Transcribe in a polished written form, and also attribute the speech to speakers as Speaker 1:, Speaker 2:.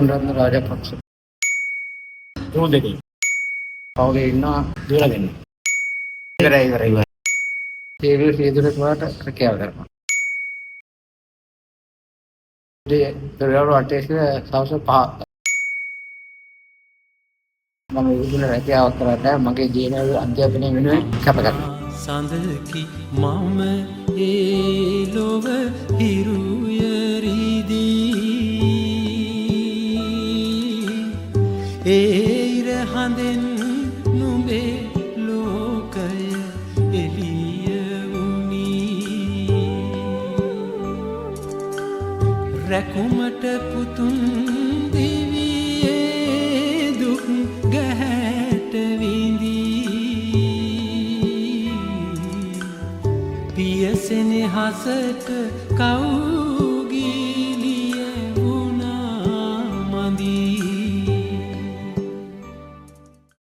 Speaker 1: ගුණරත්න රාජපක්ෂ දෙකේ පවුලේ ඉන්නවා දුවලා දෙන්න. ඉවරයි. සීදුරට වාට රැකියාව කරනවා. දොරවල් වටේ සවස් 5 මම ඉදුණ රැකියාවක් කරලා මගේ ජීවන අධ්‍යාපනය වෙනුවෙන් කැප කරනවා.
Speaker 2: සඳකි මම ඒ ලොව හිරුයරිදී ඒර හඳෙන් නුඹේ ලෝකය එළිය වුණී රැකුමට පුතුන් දිවියේ දුක් ගැහැට විඳී පියසෙනෙහසට කවුරු